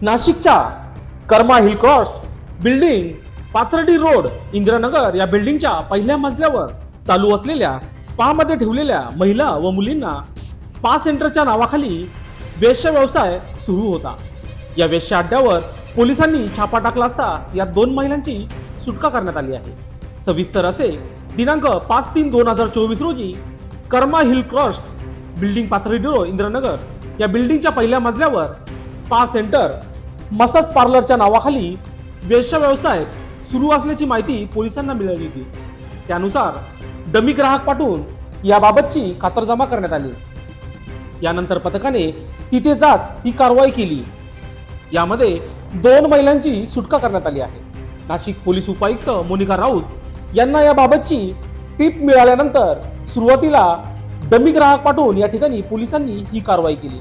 नाशिकच्या Karma hill cross building, Pathardi road, Indiranagar या बिल्डिंगच्या पहिल्या मजल्यावर चालू असलेल्या स्पा मध्ये ठेवलेल्या महिला व मुलींना स्पा सेंटरच्या नावाखाली वेश्या व्यवसाय सुरू होता। या वेश्या अड्ड्यावर पोलिसांनी छापा टाकला असता या दोन महिलांची सुटका करण्यात आली आहे। सविस्तर असे दिनांक 5/3/2024 रोजी Karma hill cross building, Pathardi road, Indiranagar या बिल्डिंगच्या पहिल्या मजल्यावर स्पा सेंटर, मसाज पार्लरच्या नावाखाली वेश्या व्यवसाय सुरू असल्याची माहिती पोलिसांना मिळाली होती। त्यानुसार डमी ग्राहक पाठवून याबाबतची खातरजमा करण्यात आली। यानंतर पथकाने तिथे जात ही कारवाई केली। यामध्ये दोन महिलांची सुटका करण्यात आली आहे। नाशिक पोलीस उपायुक्त मोनिका राऊत यांना याबाबतची टीप मिळाल्यानंतर सुरुवातीला डमी ग्राहक पाठवून या ठिकाणी पोलिसांनी ही कारवाई केली।